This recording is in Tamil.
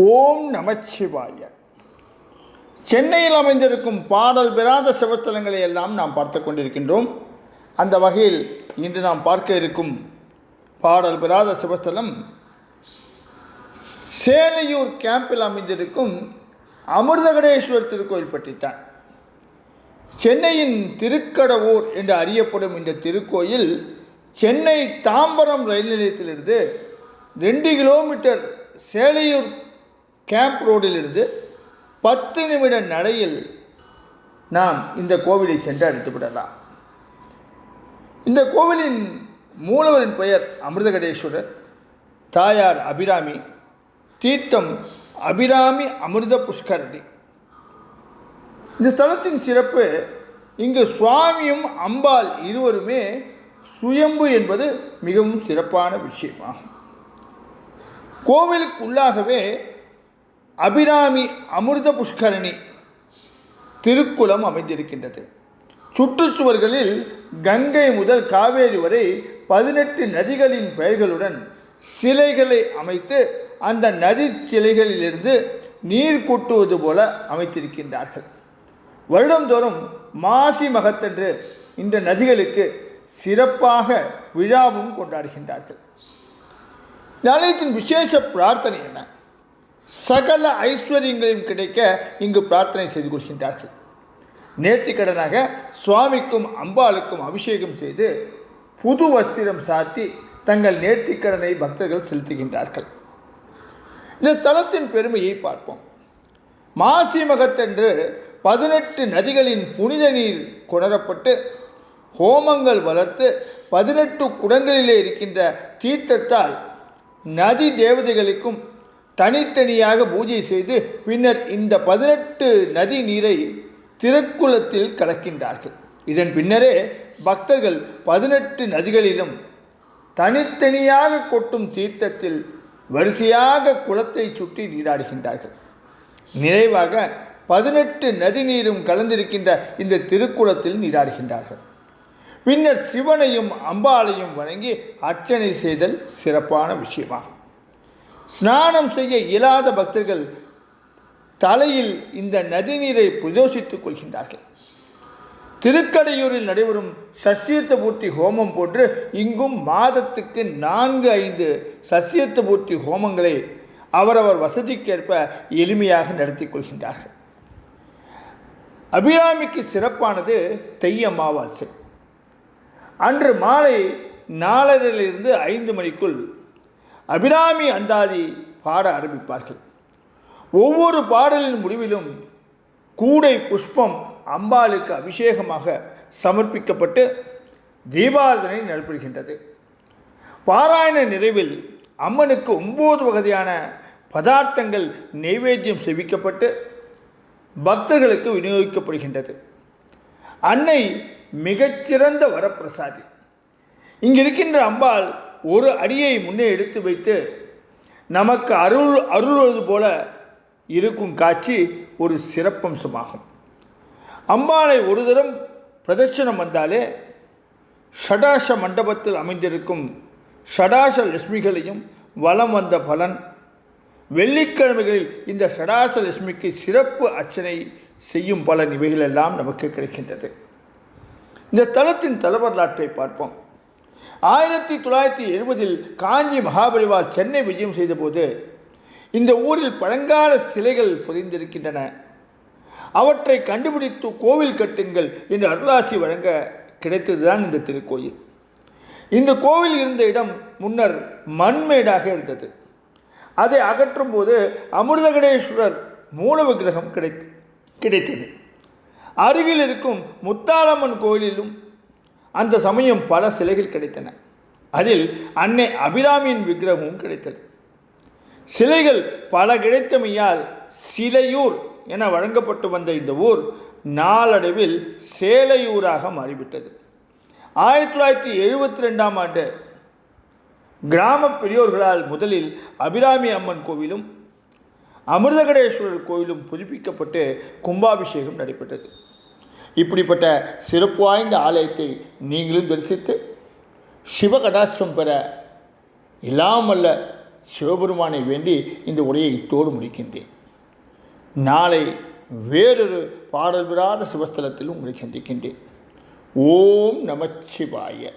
ஓம் நமச்சிவாய. சென்னையில் அமைந்திருக்கும் பாடல் பெறாத சிவஸ்தலங்களை எல்லாம் நாம் பார்த்து கொண்டிருக்கின்றோம். அந்த வகையில் இன்று நாம் பார்க்க இருக்கும் பாடல் பெறாத சிவஸ்தலம் சேலையூர் கேம்பில் அமைந்திருக்கும் அமிர்தகடேஸ்வரர் திருக்கோயில் பற்றித்தான். சென்னையின் திருக்கடவூர் என்று அறியப்படும் இந்த திருக்கோயில் சென்னை தாம்பரம் ரயில் நிலையத்திலிருந்து 2 கிலோமீட்டர் சேலையூர் கேம்ப் ரோடிலிருந்து 10 நிமிட நடையில் நாம் இந்த கோவிலை சென்று அழைத்துவிடலாம். இந்த கோவிலின் மூலவரின் பெயர் அமிர்தகடேஸ்வரர், தாயார் அபிராமி, தீர்த்தம் அபிராமி அமிர்த புஷ்கரணி. இந்த ஸ்தலத்தின் சிறப்பு, இங்கு சுவாமியும் அம்பாள் இருவருமே சுயம்பு என்பது மிகவும் சிறப்பான விஷயமாகும். கோவிலுக்குள்ளாகவே அபிராமி அமிர்த புஷ்கரணி திருக்குளம் அமைந்திருக்கின்றது. சுற்றுச்சுவர்களில் கங்கை முதல் காவேரி வரை 18 நதிகளின் பெயர்களுடன் சிலைகளை அமைத்து அந்த நதி சிலைகளிலிருந்து நீர் கொட்டுவது போல அமைத்திருக்கின்றார்கள். வருடந்தோறும் மாசி மகத்தன்று இந்த நதிகளுக்கு சிறப்பாக விழாவும் கொண்டாடுகின்றார்கள். இந்த ஆலயத்தின் விசேஷ பிரார்த்தனை என்ன? சகல ஐஸ்வர்யங்களையும் கிடைக்க இங்கு பிரார்த்தனை செய்து கொள்கின்றார்கள். நேர்த்திக்கடனாக சுவாமிக்கும் அம்பாளுக்கும் அபிஷேகம் செய்து புது வஸ்திரம் சாத்தி தங்கள் நேர்த்திக்கடனை பக்தர்கள் செலுத்துகின்றார்கள். இந்த தலத்தின் பெருமையை பார்ப்போம். மாசி மகத்தன்று 18 நதிகளின் புனித நீர் கொணரப்பட்டு ஹோமங்கள் வளர்த்து 18 குடங்களிலே இருக்கின்ற தீர்த்தத்தால் நதி தேவதைகளுக்கும் தனித்தனியாக பூஜை செய்து பின்னர் இந்த 18 நதி நீரை திருக்குளத்தில் கலக்கின்றார்கள். இதன் பின்னரே பக்தர்கள் 18 நதிகளிலும் தனித்தனியாக கொட்டும் தீர்த்தத்தில் வரிசையாக குளத்தை சுற்றி நீராடுகின்றார்கள். நிறைவாக 18 நதி நீரும் கலந்திருக்கின்ற இந்த திருக்குளத்தில் நீராடுகின்றார்கள். பின்னர் சிவனையும் அம்பாளையும் வணங்கி அர்ச்சனை செய்தல் சிறப்பான விஷயமாகும். ஸ்நானம் செய்ய இயலாத பக்தர்கள் தலையில் இந்த நதி நீரை பிரதோஷித்துக் கொள்கின்றார்கள். திருக்கடையூரில் நடைபெறும் சசியத்த பூர்த்தி ஹோமம் போன்று இங்கும் மாதத்துக்கு 4-5 சசியத்த பூர்த்தி ஹோமங்களை அவரவர் வசதிக்கேற்ப எளிமையாக நடத்தி கொள்கின்றார்கள். அபிராமிக்கு சிறப்பானது தை அமாவாசை அன்று மாலை 4:30 to 5 மணிக்குள் அபிராமி அந்தாதி பாட ஆரம்பிப்பார்கள். ஒவ்வொரு பாடலின் முடிவிலும் கூடை புஷ்பம் அம்பாளுக்கு அபிஷேகமாக சமர்ப்பிக்கப்பட்டு தீபாராதனை நடைபெறுகின்றது. பாராயண நிறைவில் அம்மனுக்கு 9 வகையான பதார்த்தங்கள் நைவேத்தியம் செவிக்கப்பட்டு பக்தர்களுக்கு விநியோகிக்கப்படுகின்றது. அன்னை மிகச்சிறந்த வரப்பிரசாதி. இங்கிருக்கின்ற அம்பாள் ஒரு அடியை முன்னே எடுத்து வைத்து நமக்கு அருள்வது போல இருக்கும் காட்சி ஒரு சிறப்பம்சமாகும். அம்பாளை ஒரு தரம் பிரதட்சணம் வந்தாலே ஷடாஷ மண்டபத்தில் அமைந்திருக்கும் ஷடாஷ லட்சுமிகளையும் வலம் வந்த பலன். வெள்ளிக்கிழமைகளில் இந்த ஷடாஷ லட்சுமிக்கு சிறப்பு அர்ச்சனை செய்யும் பலன் இவைகளெல்லாம் நமக்கு கிடைக்கின்றது. இந்த தலத்தின் தலவரலாற்றை பார்ப்போம். 1970 காஞ்சி மகாபலிவால் சென்னை விஜயம் செய்தபோது இந்த ஊரில் பழங்கால சிலைகள் புதைந்திருக்கின்றன, அவற்றை கண்டுபிடித்து கோவில் கட்டுங்கள் என்று அருளாசி வழங்க கிடைத்ததுதான் இந்த திருக்கோயில். இந்த கோவில் இருந்த இடம் முன்னர் மண்மேடாக இருந்தது. அதை அகற்றும் போது அமிர்தகடேஸ்வரர் மூல விக்கிரகம் கிடைத்தது. அருகில் இருக்கும் முத்தாலம்மன் கோயிலிலும் அந்த சமயம் பல சிலைகள் கிடைத்தன. அதில் அன்னை அபிராமியின் விக்கிரகமும் கிடைத்தது. சிலைகள் பல கிடைத்தமையால் சிலையூர் என வழங்கப்பட்டு வந்த இந்த ஊர் நாளடைவில் சேலையூராக மாறிவிட்டது. 1972ஆம் ஆண்டு கிராம பெரியோர்களால் முதலில் அபிராமி அம்மன் கோவிலும் அமிர்தகடேஸ்வரர் கோவிலும் புதுப்பிக்கப்பட்டு கும்பாபிஷேகம் நடைபெற்றது. இப்படிப்பட்ட சிறப்பு வாய்ந்த ஆலயத்தை நீங்களும் தரிசித்து சிவகடாட்சம் பெற எல்லாம் வல்ல சிவபெருமானை வேண்டி இந்த உரையை இத்தோடு முடிக்கின்றேன். நாளை வேறொரு பாடல் பெறாத சிவஸ்தலத்தில் உங்களை சந்திக்கின்றேன். ஓம் நமச்சிவாய.